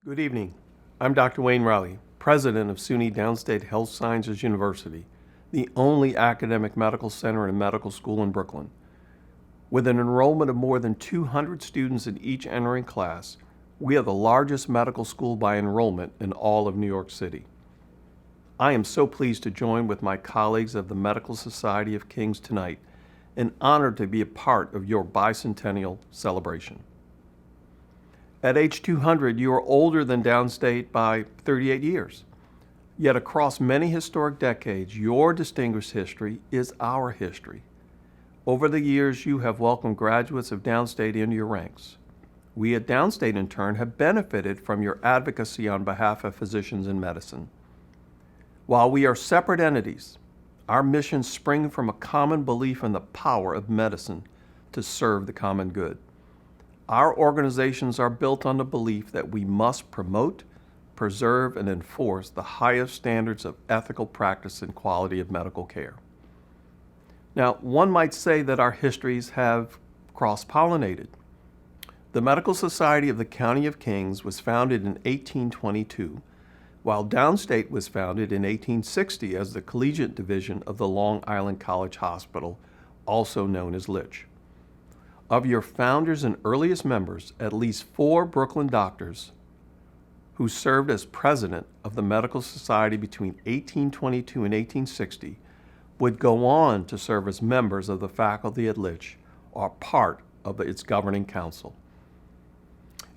Good evening. I'm Dr. Wayne Riley, President of SUNY Downstate Health Sciences University, the only academic medical center and medical school in Brooklyn. With an enrollment of more than 200 students in each entering class, we are the largest medical school by enrollment in all of New York City. I am so pleased to join with my colleagues of the Medical Society of Kings tonight and honored to be a part of your Bicentennial celebration. At age 200, you are older than Downstate by 38 years. Yet across many historic decades, your distinguished history is our history. Over the years, you have welcomed graduates of Downstate into your ranks. We at Downstate, in turn, have benefited from your advocacy on behalf of physicians in medicine. While we are separate entities, our missions spring from a common belief in the power of medicine to serve the common good. Our organizations are built on the belief that we must promote, preserve, and enforce the highest standards of ethical practice and quality of medical care. Now, one might say that our histories have cross-pollinated. The Medical Society of the County of Kings was founded in 1822, while Downstate was founded in 1860 as the collegiate division of the Long Island College Hospital, also known as Litch. Of your founders and earliest members, at least 4 Brooklyn doctors who served as president of the Medical Society between 1822 and 1860 would go on to serve as members of the faculty at Litch or part of its governing council.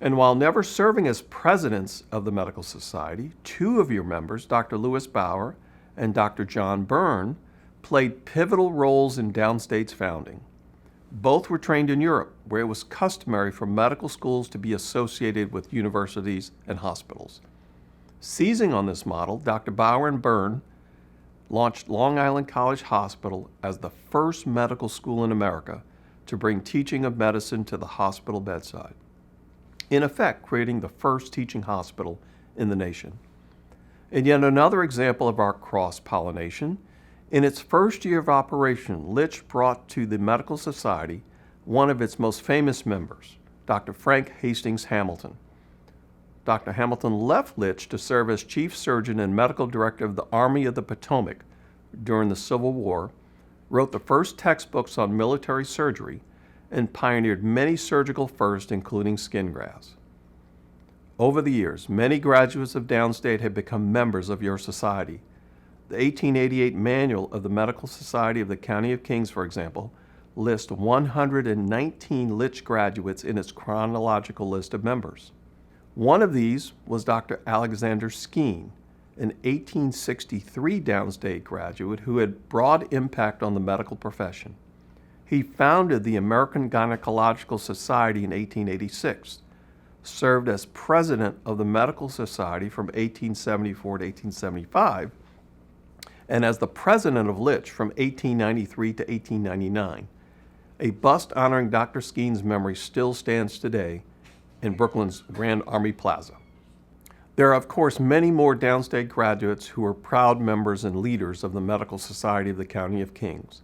And while never serving as presidents of the Medical Society, 2 of your members, Dr. Lewis Bauer and Dr. John Byrne, played pivotal roles in Downstate's founding. Both were trained in Europe, where it was customary for medical schools to be associated with universities and hospitals. Seizing on this model, Dr. Bauer and Byrne launched Long Island College Hospital as the first medical school in America to bring teaching of medicine to the hospital bedside, in effect creating the first teaching hospital in the nation. And yet another example of our cross-pollination, in its first year of operation, Litch brought to the Medical Society one of its most famous members, Dr. Frank Hastings Hamilton. Dr. Hamilton left Litch to serve as chief surgeon and medical director of the Army of the Potomac during the Civil War, wrote the first textbooks on military surgery, and pioneered many surgical firsts, including skin grafts. Over the years, many graduates of Downstate have become members of your society. The 1888 Manual of the Medical Society of the County of Kings, for example, lists 119 Litch graduates in its chronological list of members. One of these was Dr. Alexander Skeen, an 1863 Downstate graduate who had broad impact on the medical profession. He founded the American Gynecological Society in 1886, served as president of the Medical Society from 1874 to 1875, and as the president of Litch from 1893 to 1899. A bust honoring Dr. Skeen's memory still stands today in Brooklyn's Grand Army Plaza. There are, of course, many more Downstate graduates who are proud members and leaders of the Medical Society of the County of Kings.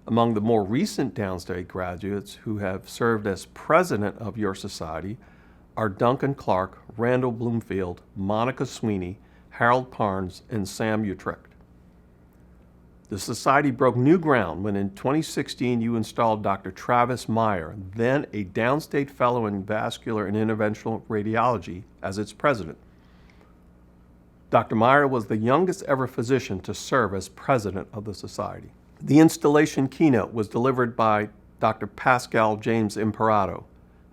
Among the more recent Downstate graduates who have served as president of your society are Duncan Clark, Randall Bloomfield, Monica Sweeney, Harold Parnes, and Sam Utrecht. The society broke new ground when in 2016 you installed Dr. Travis Meyer, then a Downstate Fellow in Vascular and Interventional Radiology, as its president. Dr. Meyer was the youngest ever physician to serve as president of the society. The installation keynote was delivered by Dr. Pascal James Imparato,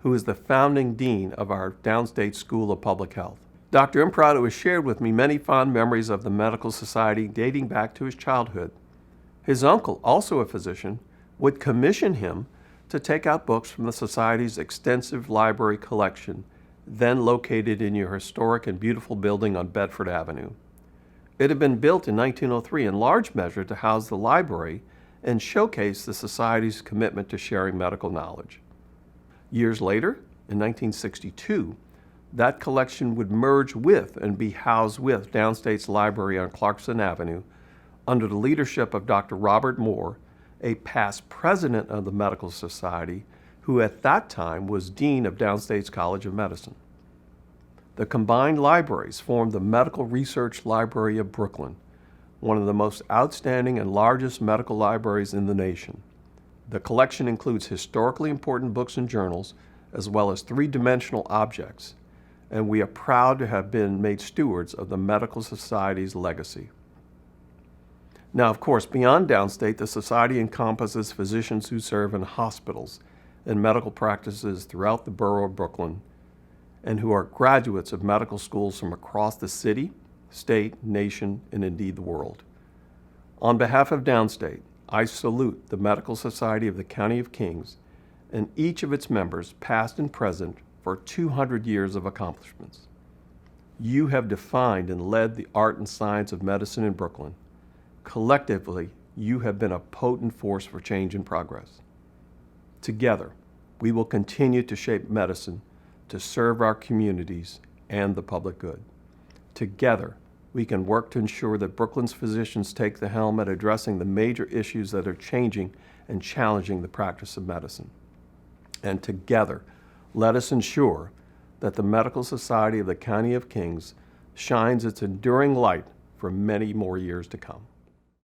who is the founding dean of our Downstate School of Public Health. Dr. Imparato has shared with me many fond memories of the Medical Society dating back to his childhood. His uncle, also a physician, would commission him to take out books from the Society's extensive library collection, then located in your historic and beautiful building on Bedford Avenue. It had been built in 1903 in large measure to house the library and showcase the Society's commitment to sharing medical knowledge. Years later, in 1962, that collection would merge with and be housed with Downstate's library on Clarkson Avenue under the leadership of Dr. Robert Moore, a past president of the Medical Society, who at that time was dean of Downstate's College of Medicine. The combined libraries form the Medical Research Library of Brooklyn, one of the most outstanding and largest medical libraries in the nation. The collection includes historically important books and journals, as well as three-dimensional objects, and we are proud to have been made stewards of the Medical Society's legacy. Now, of course, beyond Downstate, the Society encompasses physicians who serve in hospitals and medical practices throughout the borough of Brooklyn, and who are graduates of medical schools from across the city, state, nation, and indeed the world. On behalf of Downstate, I salute the Medical Society of the County of Kings and each of its members, past and present, for 200 years of accomplishments. You have defined and led the art and science of medicine in Brooklyn. Collectively, you have been a potent force for change and progress. Together, we will continue to shape medicine to serve our communities and the public good. Together, we can work to ensure that Brooklyn's physicians take the helm at addressing the major issues that are changing and challenging the practice of medicine. And together, let us ensure that the Medical Society of the County of Kings shines its enduring light for many more years to come.